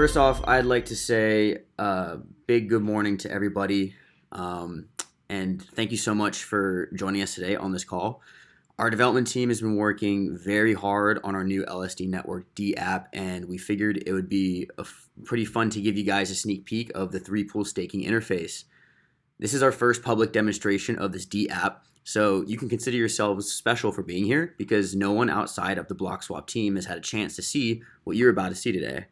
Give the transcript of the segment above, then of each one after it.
First off, I'd like to say big good morning to everybody. And thank you so much for joining us today on this call. Our development team has been working very hard on our new LSD Network dApp, and we figured it would be pretty fun to give you guys a sneak peek of the three-pool staking interface. This is our first public demonstration of this dApp, so you can consider yourselves special for being here because no one outside of the Blockswap team has had a chance to see what you're about to see today.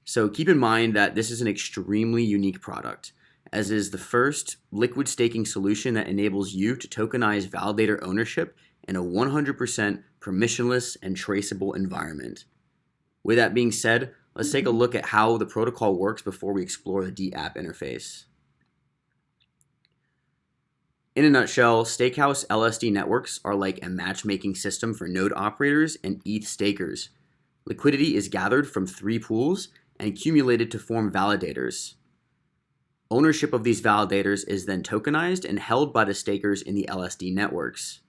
So keep in mind that this is an extremely unique product, as is the first liquid staking solution that enables you to tokenize validator ownership in a 100% permissionless and traceable environment. With that being said, let's take a look at how the protocol works before we explore the dApp interface. In a nutshell, Stakehouse LSD networks are like a matchmaking system for node operators and ETH stakers. Liquidity is gathered from three pools and accumulated to form validators. Ownership of these validators is then tokenized and held by the stakers in the LSD networks.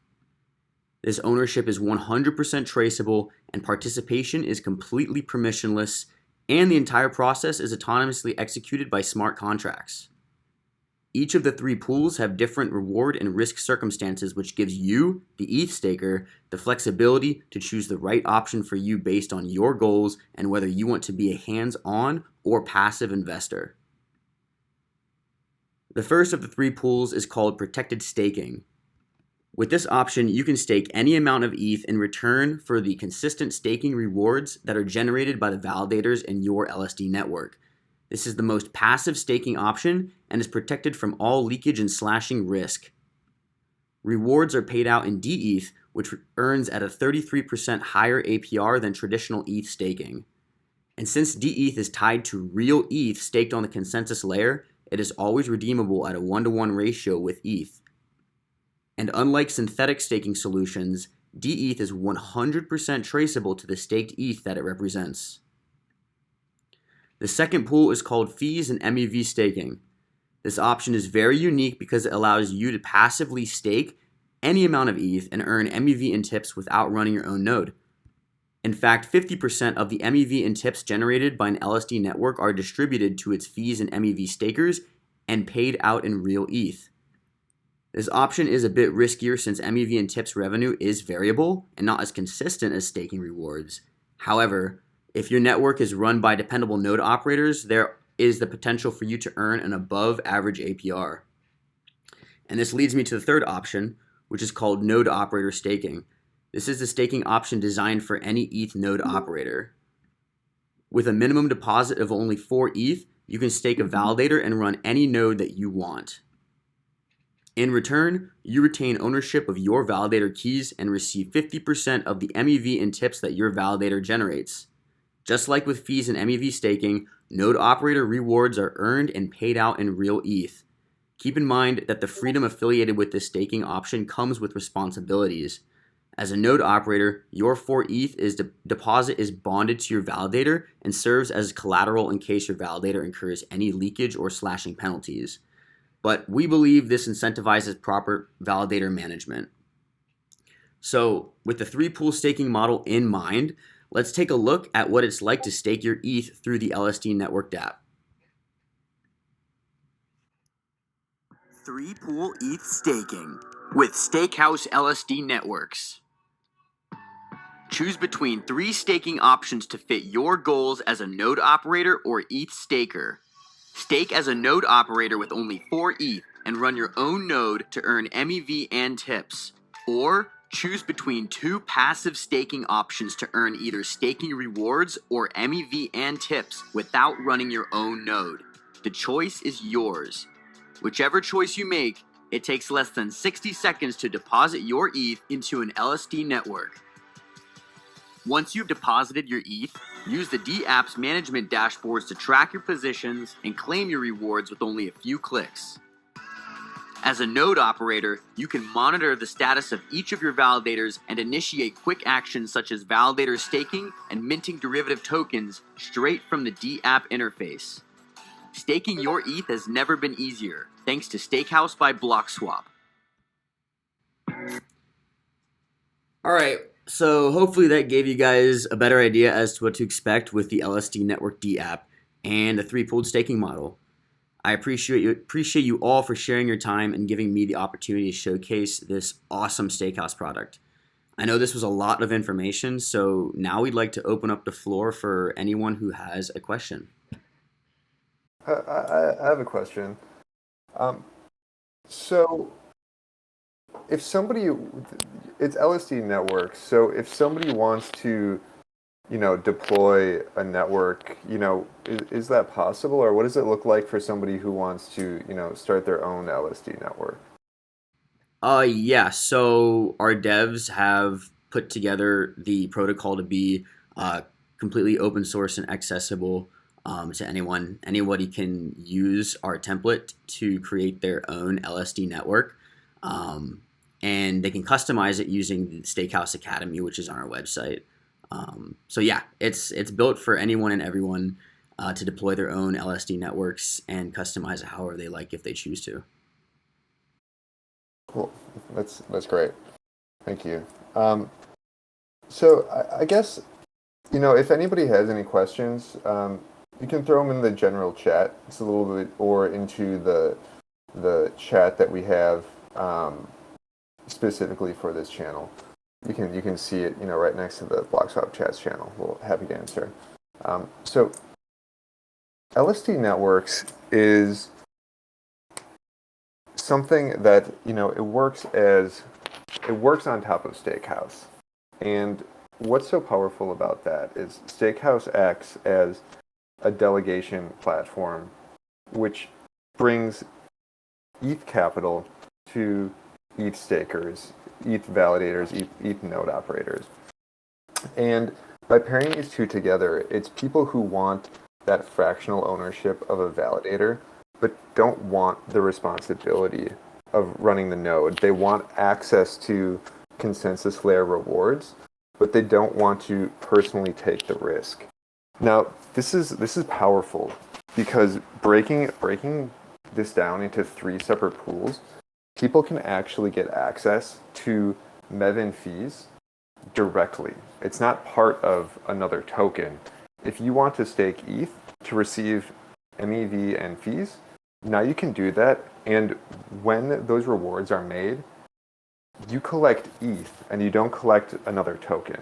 This ownership is 100% traceable, and participation is completely permissionless, and the entire process is autonomously executed by smart contracts. Each of the three pools have different reward and risk circumstances, which gives you, the ETH staker, the flexibility to choose the right option for you based on your goals and whether you want to be a hands-on or passive investor. The first of the three pools is called protected staking. With this option, you can stake any amount of ETH in return for the consistent staking rewards that are generated by the validators in your LSD network. This is the most passive staking option and is protected from all leakage and slashing risk. Rewards are paid out in dETH, which earns at a 33% higher APR than traditional ETH staking. And since dETH is tied to real ETH staked on the consensus layer, it is always redeemable at a 1-to-1 ratio with ETH. And unlike synthetic staking solutions, dETH is 100% traceable to the staked ETH that it represents. The second pool is called fees and MEV staking. This option is very unique because it allows you to passively stake any amount of ETH and earn MEV and tips without running your own node. In fact, 50% of the MEV and tips generated by an LSD network are distributed to its fees and MEV stakers and paid out in real ETH. This option is a bit riskier since MEV and tips revenue is variable and not as consistent as staking rewards. However, if your network is run by dependable node operators, there is the potential for you to earn an above average APR. And this leads me to the third option, which is called node operator staking. This is the staking option designed for any ETH node operator. With a minimum deposit of only 4 ETH, you can stake a validator and run any node that you want. In return, you retain ownership of your validator keys and receive 50% of the MEV and tips that your validator generates. Just like with fees and MEV staking, node operator rewards are earned and paid out in real ETH. Keep in mind that the freedom affiliated with this staking option comes with responsibilities. As a node operator, your 4 ETH deposit is bonded to your validator and serves as collateral in case your validator incurs any leakage or slashing penalties. But we believe this incentivizes proper validator management. So, with the three-pool staking model in mind, let's take a look at what it's like to stake your ETH through the LSD Network dApp. Three-pool ETH staking with Stakehouse LSD networks. Choose between 3 staking options to fit your goals as a node operator or ETH staker. Stake as a node operator with only 4 ETH and run your own node to earn MEV and tips. Or choose between 2 passive staking options to earn either staking rewards or MEV and tips without running your own node. The choice is yours. Whichever choice you make, it takes less than 60 seconds to deposit your ETH into an LSD network. Once you've deposited your ETH, use the dApp's management dashboards to track your positions and claim your rewards with only a few clicks. As a node operator, you can monitor the status of each of your validators and initiate quick actions such as validator staking and minting derivative tokens straight from the dApp interface. Staking your ETH has never been easier, thanks to Stakehouse by Blockswap. All right, so hopefully that gave you guys a better idea as to what to expect with the LSD Network dApp. and the 3-pooled staking model. I appreciate you all for sharing your time and giving me the opportunity to showcase this awesome Stakehouse product. I know this was a lot of information, so now we'd like to open up the floor for anyone who has a question. I have a question. Um, so if somebody, it's LSD Network, so if somebody wants to, deploy a network, is that possible, or what does it look like for somebody who wants to, start their own LSD network? Yeah, so our devs have put together the protocol to be completely open source and accessible to anyone. Anybody can use our template to create their own LSD network. Um, and they can customize it using the Stakehouse Academy, which is on our website. So yeah, it's built for anyone and everyone to deploy their own LSD networks and customize it however they like if they choose to. Cool. That's great. Thank you. So I guess, if anybody has any questions, you can throw them in the general chat. It's a little bit, or into the chat that we have specifically for this channel. You can see it, right next to the Blockswap chats channel. We'll happy to answer. So LSD Networks is something that, it works on top of Stakehouse. And what's so powerful about that is Stakehouse acts as a delegation platform which brings ETH capital to ETH stakers, ETH validators, ETH node operators. And by pairing these two together, it's people who want that fractional ownership of a validator, but don't want the responsibility of running the node. They want access to consensus layer rewards, but they don't want to personally take the risk. Now, this is powerful because breaking this down into 3 separate pools, people can actually get access to MEV fees directly. It's not part of another token. If you want to stake ETH to receive MEV and fees, now you can do that, and when those rewards are made, you collect ETH and you don't collect another token.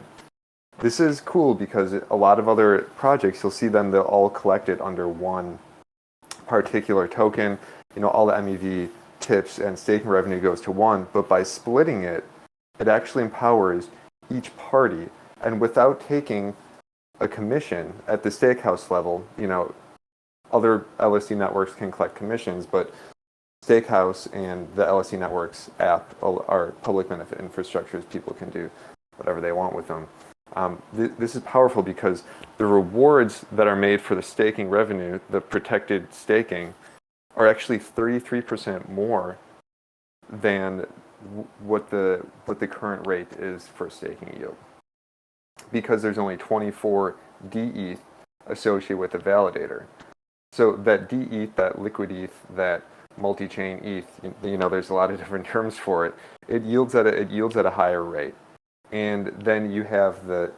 This is cool because a lot of other projects, you'll see them, they'll all collect it under one particular token. All the MEV tips and staking revenue goes to one, but by splitting it, it actually empowers each party. And without taking a commission at the Stakehouse level, other LSD networks can collect commissions, but Stakehouse and the LSD Networks app are public benefit infrastructures. People can do whatever they want with them. This is powerful because the rewards that are made for the staking revenue, the protected staking, are actually 33% more than what the current rate is for staking yield. Because there's only 24 dETH associated with the validator. So that dETH, that liquid ETH, that multi-chain ETH, there's a lot of different terms for it. It yields at a higher rate. And then you have the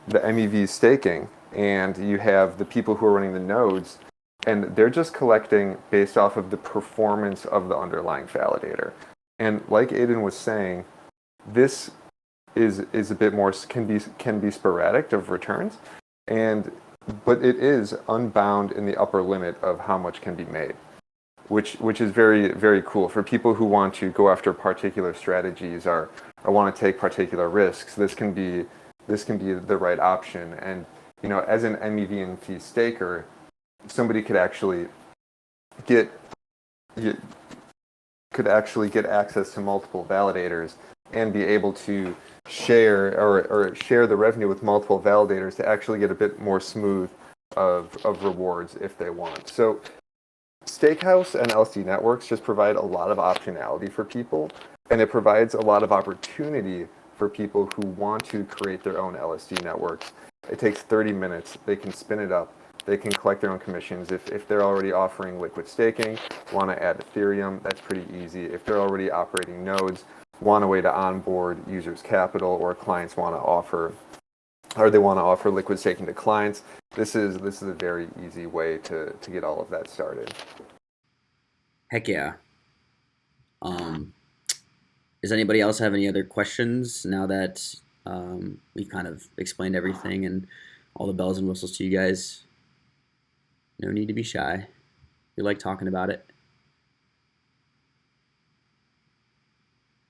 MEV staking, and you have the people who are running the nodes, and they're just collecting based off of the performance of the underlying validator. And like Aiden was saying, this is a bit more can be sporadic of returns, but it is unbound in the upper limit of how much can be made, which is very, very cool for people who want to go after particular strategies or want to take particular risks. This can be the right option. And as an MEV and fee staker, somebody could actually get access to multiple validators and be able to share the revenue with multiple validators to actually get a bit more smooth of rewards if they want. So Stakehouse and LSD Networks just provide a lot of optionality for people, and it provides a lot of opportunity for people who want to create their own LSD networks. It takes 30 minutes. They can spin it up. They can collect their own commissions. If they're already offering liquid staking, want to add Ethereum, that's pretty easy. If they're already operating nodes, want a way to onboard users' capital, or clients want to offer or they want to offer liquid staking to clients, this is a very easy way to get all of that started. Heck yeah. Does anybody else have any other questions now that we've kind of explained everything and all the bells and whistles to you guys? No need to be shy. We like talking about it.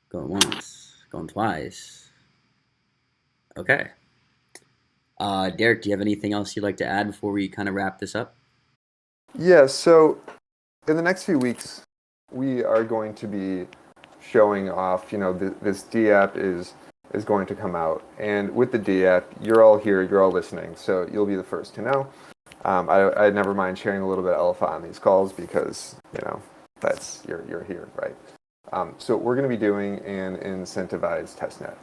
Going once, going twice. Okay. Derek, do you have anything else you'd like to add before we kind of wrap this up? Yeah, so in the next few weeks, we are going to be showing off, this dApp is going to come out. And with the dApp, you're all here, you're all listening, so you'll be the first to know. I never mind sharing a little bit of alpha on these calls because, that's, you're here, right? So we're going to be doing an incentivized testnet.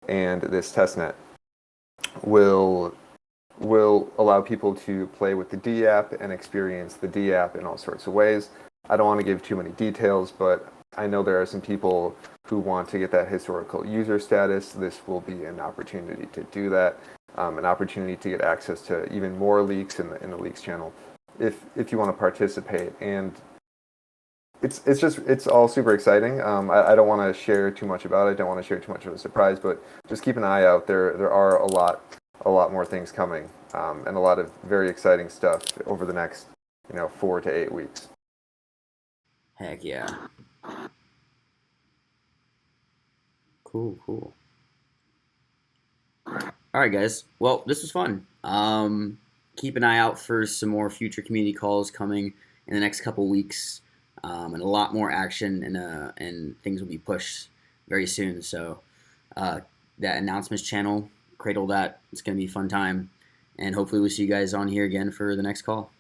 And this testnet will allow people to play with the dApp and experience the dApp in all sorts of ways. I don't want to give too many details, but I know there are some people who want to get that historical user status. This will be an opportunity to do that, an opportunity to get access to even more leaks in the leaks channel if you want to participate. And it's all super exciting. I don't want to share too much about it. I don't want to share too much of a surprise, but just keep an eye out. There are a lot more things coming, and a lot of very exciting stuff over the next 4 to 8 weeks. Heck yeah. Cool. All right, guys. Well, this was fun. Keep an eye out for some more future community calls coming in the next couple weeks, and a lot more action, and things will be pushed very soon. So that announcements channel, cradle that. It's going to be a fun time, and hopefully we'll see you guys on here again for the next call.